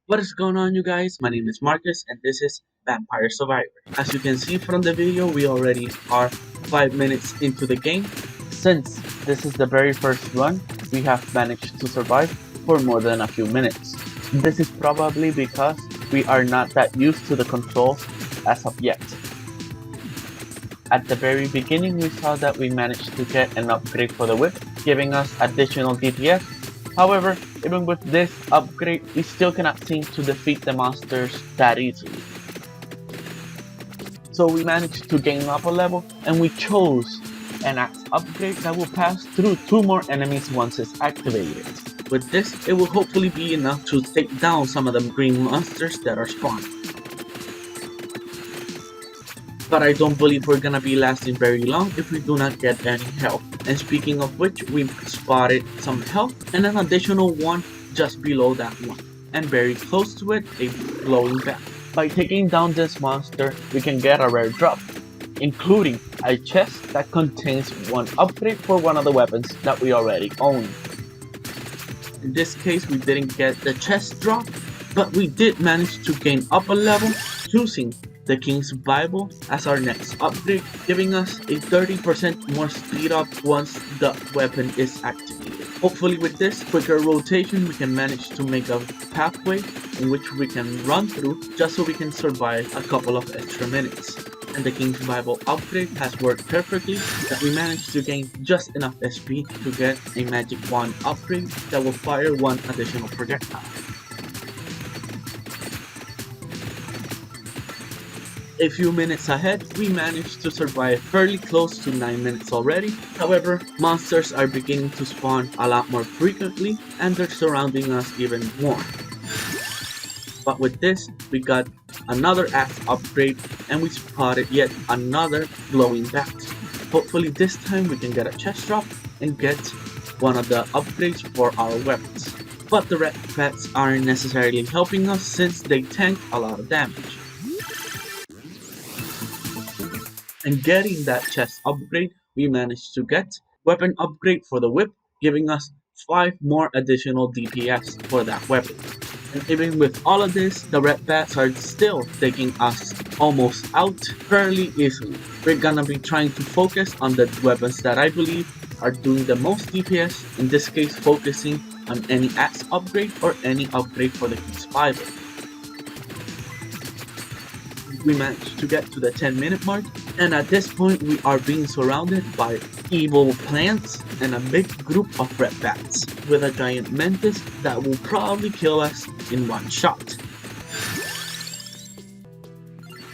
What is going on, you guys? My name is Marcus and this is Vampire Survivor. As you can see from the video, we already are 5 minutes into the game. Since this is the very first run, we have managed to survive for more than a few minutes. This is probably because we are not that used to the controls as of yet. At the very beginning, we saw that we managed to get an upgrade for the whip, giving us additional DPS. However, even with this upgrade, we still cannot seem to defeat the monsters that easily. So we managed to gain up a level, and we chose an axe upgrade that will pass through 2 more enemies once it's activated. With this, it will hopefully be enough to take down some of the green monsters that are spawned. But I don't believe we're gonna be lasting very long if we do not get any help. And speaking of which, we spotted some health and an additional one just below that one. And very close to it, a glowing bat. By taking down this monster, we can get a rare drop, including a chest that contains one upgrade for one of the weapons that we already own. In this case, we didn't get the chest drop, but we did manage to gain up a level, choosing the King's Bible as our next upgrade, giving us a 30% more speed up once the weapon is activated. Hopefully with this quicker rotation, we can manage to make a pathway in which we can run through just so we can survive a couple of extra minutes. And the King's Bible upgrade has worked perfectly, that we managed to gain just enough SP to get a magic wand upgrade that will fire one additional projectile. A few minutes ahead, we managed to survive fairly close to 9 minutes already. However, monsters are beginning to spawn a lot more frequently and they're surrounding us even more. But with this, we got another axe upgrade and we spotted yet another glowing bat. Hopefully this time we can get a chest drop and get one of the upgrades for our weapons. But the red bats aren't necessarily helping us since they tank a lot of damage. And getting that chest upgrade, we managed to get weapon upgrade for the whip, giving us 5 more additional DPS for that weapon. And even with all of this, the red bats are still taking us almost out fairly easily. We're gonna be trying to focus on the weapons that I believe are doing the most DPS, in this case focusing on any axe upgrade or any upgrade for the King's Bible. We managed to get to the 10-minute mark, and at this point we are being surrounded by evil plants and a big group of red bats with a giant mantis that will probably kill us in one shot.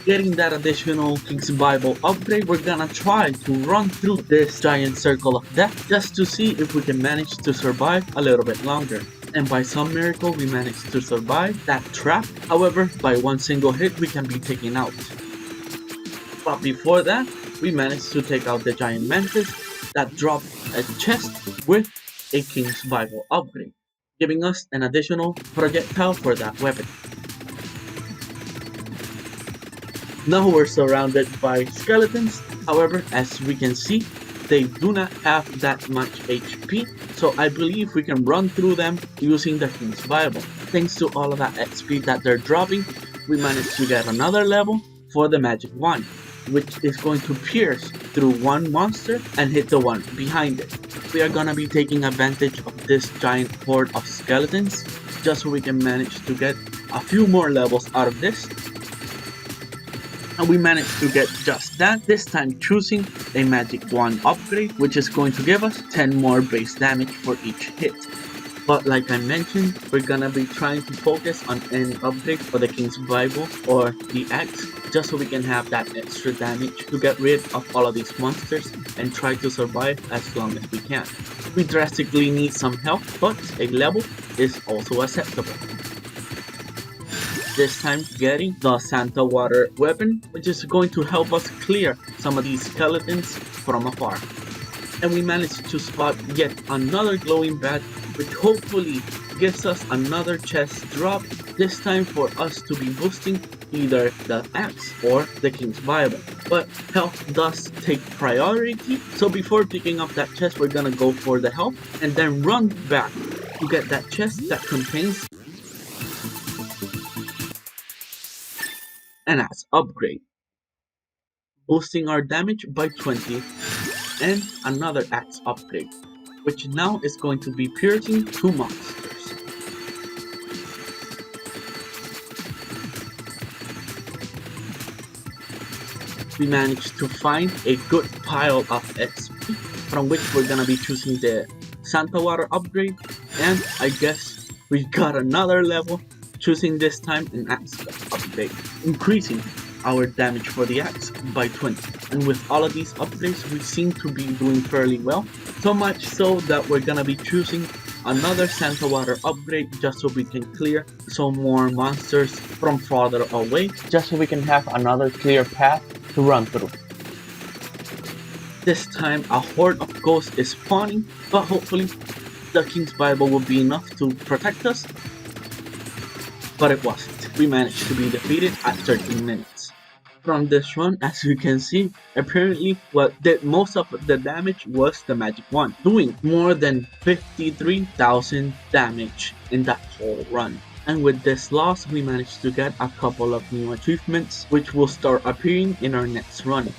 Getting that additional King's Bible upgrade, we're gonna try to run through this giant circle of death just to see if we can manage to survive a little bit longer. And by some miracle we managed to survive that trap. However, by one single hit we can be taken out. But before that, we managed to take out the giant mantis that dropped a chest with a King's Bible upgrade, giving us an additional projectile for that weapon. Now we're surrounded by skeletons. However, as we can see, they do not have that much HP, so I believe we can run through them using the King's Bible. Thanks to all of that XP that they're dropping, we managed to get another level for the magic wand, which is going to pierce through one monster and hit the one behind it. We are gonna be taking advantage of this giant horde of skeletons just so we can manage to get a few more levels out of this. And we managed to get just that, this time choosing a magic wand upgrade, which is going to give us 10 more base damage for each hit. But like I mentioned, we're gonna be trying to focus on any upgrade for the King's Bible or the axe, just so we can have that extra damage to get rid of all of these monsters and try to survive as long as we can. We drastically need some help, but a level is also acceptable. This time getting the Santa Water weapon, which is going to help us clear some of these skeletons from afar. And we managed to spot yet another glowing bat, which hopefully gives us another chest drop, this time for us to be boosting either the axe or the King's Bible. But health does take priority, so before picking up that chest we're gonna go for the health and then run back to get that chest that contains an axe upgrade, boosting our damage by 20, and another axe upgrade, which now is going to be piercing 2 monsters. We managed to find a good pile of XP, from which we're gonna be choosing the Santa Water upgrade, and I guess we got another level, choosing this time an axe upgrade, increasing our damage for the axe by 20. And with all of these upgrades, we seem to be doing fairly well, so much so that we're gonna be choosing another Santa Water upgrade just so we can clear some more monsters from farther away, just so we can have another clear path to run through. This time a horde of ghosts is spawning, but hopefully the King's Bible will be enough to protect us. But it wasn't. We managed to be defeated at 13 minutes. From this run, as you can see, apparently what did most of the damage was the magic wand, doing more than 53,000 damage in that whole run. And with this loss, we managed to get a couple of new achievements, which will start appearing in our next run.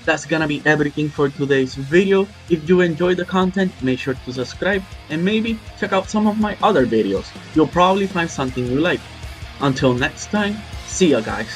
That's gonna be everything for today's video. If you enjoyed the content, make sure to subscribe and maybe check out some of my other videos. You'll probably find something you like. Until next time, see ya guys.